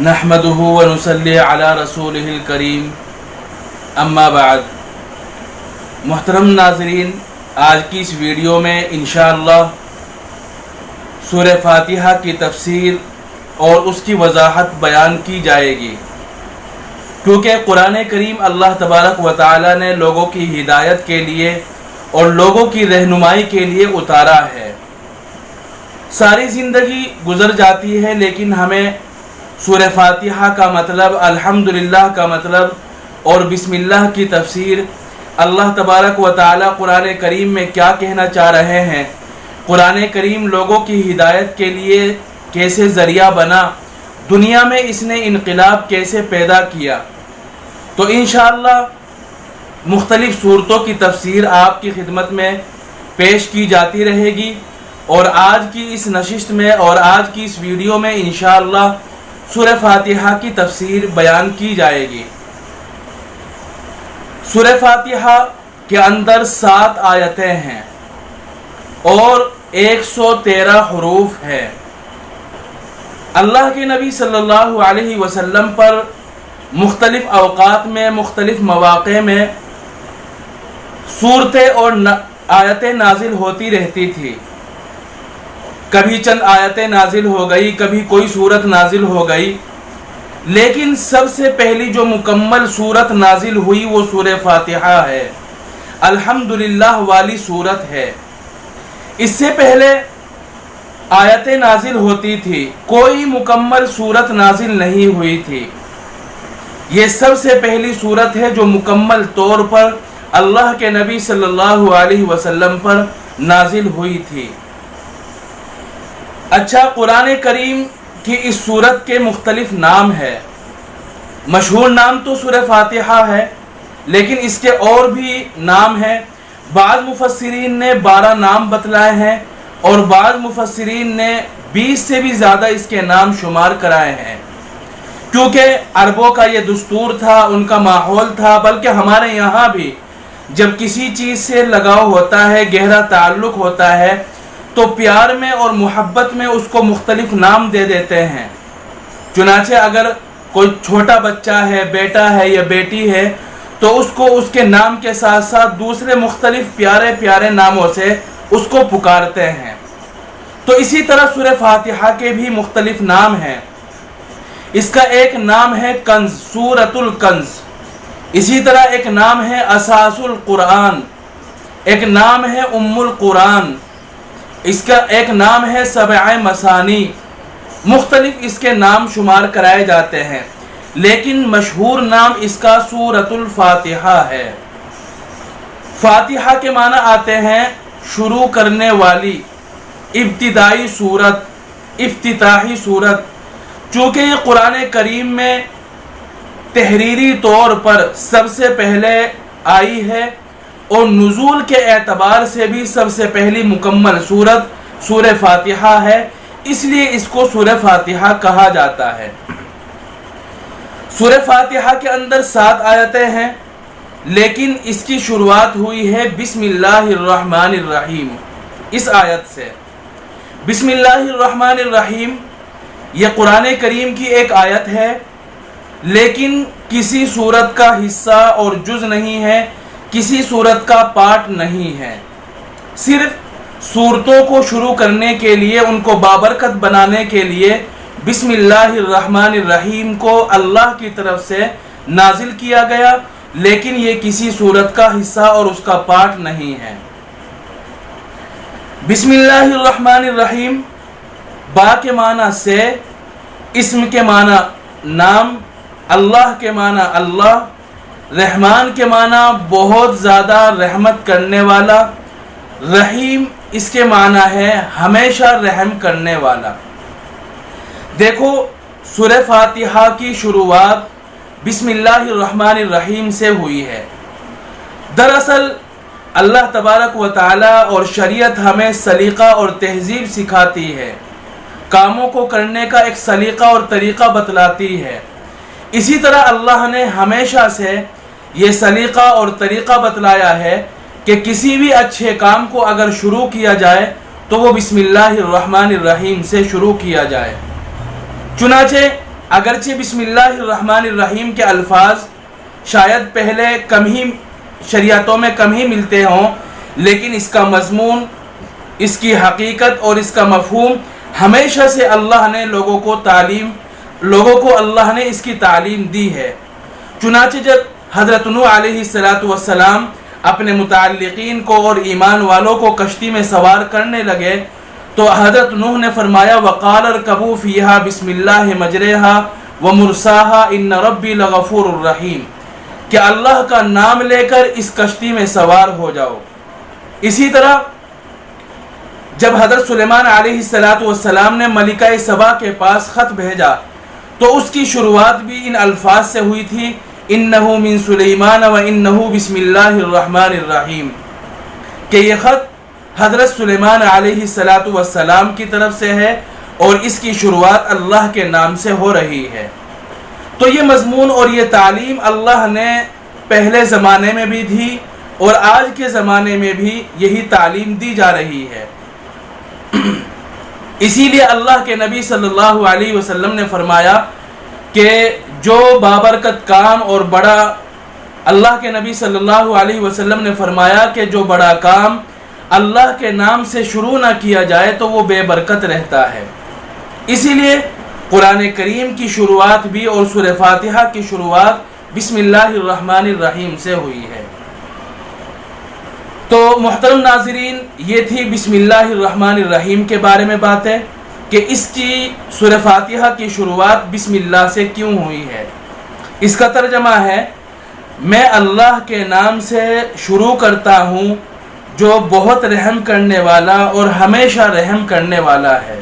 नहमदुहु व नुसल्ली अला रसूलिहिल करीम अम्मा बाद। मुहतरम नाज़रीन, आज की इस वीडियो में इंशाअल्लाह सूरह फातिहा की तफसीर और उसकी वजाहत बयान की जाएगी, क्योंकि कुरान करीम अल्लाह तबारक व तआला ने लोगों की हिदायत के लिए और लोगों की रहनुमाई के लिए उतारा है। सारी ज़िंदगी गुजर जाती है, लेकिन हमें सूरह फातिहा का मतलब, अल्हम्दुलिल्लाह का मतलब और बिस्मिल्लाह की तफसीर, अल्लाह तबारक व तआला कुरान करीम में क्या कहना चाह रहे हैं, कुरान करीम लोगों की हिदायत के लिए कैसे ज़रिया बना, दुनिया में इसने इनकलाब कैसे पैदा किया, तो इंशाअल्लाह मुख्तलिफ़ सूरतों की तफसीर आपकी खिदमत में पेश की जाती रहेगी। और आज की इस नशिस्त में और आज की इस वीडियो में इंशाअल्लाह सूरह फातिहा की तफसीर बयान की जाएगी। सूरह फातिहा के अंदर 7 आयतें हैं और 113 हरूफ है। अल्लाह के नबी सल्लल्लाहु अलैहि वसल्लम पर मुख्तलिफ अवकात में, मुख्तलिफ मवाक़े में सूरतें और आयतें नाजिल होती रहती थी। कभी चंद आयतें नाजिल हो गई, कभी कोई सूरत नाजिल हो गई, लेकिन सबसे पहली जो मुकम्मल सूरत नाजिल हुई वो सूरह फातिहा है, अल्हम्दुलिल्लाह वाली सूरत है। इससे पहले आयतें नाजिल होती थी, कोई मुकम्मल सूरत नाजिल नहीं हुई थी। ये सबसे पहली सूरत है जो मुकम्मल तौर पर अल्लाह के नबी सल्लल्लाहु अलैहि वसल्लम पर नाजिल हुई थी। अच्छा, कुरान करीम की इस सूरत के मुख्तलिफ नाम है। मशहूर नाम तो सूरह फातिहा है, लेकिन इसके और भी नाम हैं। बाद मुफस्सिरीन ने 12 नाम बतलाए हैं और बाद मुफस्सिरीन ने 20 से भी ज़्यादा इसके नाम शुमार कराए हैं, क्योंकि अरबों का ये दस्तूर था, उनका माहौल था। बल्कि हमारे यहाँ भी जब किसी चीज़ से लगाव होता है, गहरा ताल्लुक़ होता है, तो प्यार में और मोहब्बत में उसको मुख्तलिफ नाम दे देते हैं। चुनाचे अगर कोई छोटा बच्चा है, बेटा है या बेटी है, तो उसको उसके नाम के साथ साथ दूसरे मुख्तलिफ प्यारे प्यारे नामों से उसको पुकारते हैं। तो इसी तरह सूरह फातिहा के भी मुख्तलिफ नाम हैं। इसका एक नाम है कंज, सूरतुल कंज। इसी तरह एक नाम है असासुल कुरान, एक नाम है उम्मुल कुरान, इसका एक नाम है सबअ मसानी। मुख्तलिफ इसके नाम शुमार कराए जाते हैं, लेकिन मशहूर नाम इसका सूरतुल फातिहा है। फातिहा के माना आते हैं शुरू करने वाली, इब्तिदाई सूरत, इफ्तिताही सूरत। चूँकि ये कुरान करीम में तहरीरी तौर पर सबसे पहले आई है और नुज़ूल के एतबार से भी सबसे पहली मुकम्मल सूरत सूरह फातिहा है, इसलिए इसको सूरह फातिहा कहा जाता है। सूरह फातिहा के अंदर 7 आयतें हैं, लेकिन इसकी शुरुआत हुई है बिस्मिल्लाहिर्रहमानिर्रहीम, इस आयत से। बिस्मिल्लाहिर्रहमानिर्रहीम यह कुरान करीम की एक आयत है, लेकिन किसी सूरत का हिस्सा और जुज़ नहीं है, किसी सूरत का पार्ट नहीं है। सिर्फ सूरतों को शुरू करने के लिए, उनको बाबरकत बनाने के लिए बिस्मिल्लाहिर्रहमानिर्रहीम को अल्लाह की तरफ से नाजिल किया गया, लेकिन ये किसी सूरत का हिस्सा और उसका पार्ट नहीं है। बिस्मिल्लाहिर्रहमानिर्रहीम बा के माना से, इस्म के माना नाम, अल्लाह के माना अल्लाह, रहमान के माना बहुत ज़्यादा रहमत करने वाला, रहीम इसके माना है हमेशा रहम करने वाला। देखो, सूरह फातिहा की शुरुआत बिस्मिल्लाहिर्रहमानिर्रहीम से हुई है। दरअसल अल्लाह तबारक व तआला और शरीयत हमें सलीका और तहजीब सिखाती है, कामों को करने का एक सलीका और तरीक़ा बतलाती है। इसी तरह अल्लाह ने हमेशा से ये सलीका और तरीक़ा बतलाया है कि किसी भी अच्छे काम को अगर शुरू किया जाए तो वो बिस्मिल्लाहिर्रहमानिर्रहीम से शुरू किया जाए। चुनाचे اگرچہ بسم اللہ الرحمن الرحیم کے الفاظ شاید پہلے کم ہی شریعتوں میں کم ہی ملتے ہوں، لیکن اس کا مضمون، اس کی حقیقت اور اس کا مفہوم ہمیشہ سے اللہ نے لوگوں کو اللہ نے اس کی تعلیم دی ہے۔ چنانچہ جب حضرت نوح علیہ السلام اپنے متعلقین کو اور ایمان والوں کو کشتی میں سوار کرنے لگے تو حضرت نوح نے فرمایا وقال ارکبوا فیہا بسم اللہ مجریہا ومرساہا ان ربی لغفور الرحیم، کہ اللہ کا نام لے کر اس کشتی میں سوار ہو جاؤ۔ اسی طرح جب حضرت سلیمان علیہ السلام نے ملکہ سبا کے پاس خط بھیجا تو اس کی شروعات بھی ان الفاظ سے ہوئی تھی انہو من سلیمان و انہو بسم اللہ الرحمن الرحیم، کہ یہ خط حضرت سلیمان علیہ السلام کی طرف سے ہے اور اس کی شروعات اللہ کے نام سے ہو رہی ہے۔ تو یہ مضمون اور یہ تعلیم اللہ نے پہلے زمانے میں بھی دی اور آج کے زمانے میں بھی یہی تعلیم دی جا رہی ہے۔ اسی لیے اللہ کے نبی صلی اللہ علیہ وسلم نے فرمایا کہ جو بابرکت کام اور بڑا، اللہ کے نبی صلی اللہ علیہ وسلم نے فرمایا کہ جو بڑا کام اللہ کے نام سے شروع نہ کیا جائے تو وہ بے برکت رہتا ہے۔ اسی لیے قرآن کریم کی شروعات بھی اور سورہ فاتحہ کی شروعات بسم اللہ الرحمن الرحیم سے ہوئی ہے۔ تو محترم ناظرین، یہ تھی بسم اللہ الرحمن الرحیم کے بارے میں باتیں کہ اس کی سورہ فاتحہ کی شروعات بسم اللہ سے کیوں ہوئی ہے۔ اس کا ترجمہ ہے میں اللہ کے نام سے شروع کرتا ہوں جو بہت رحم کرنے والا اور ہمیشہ رحم کرنے والا ہے۔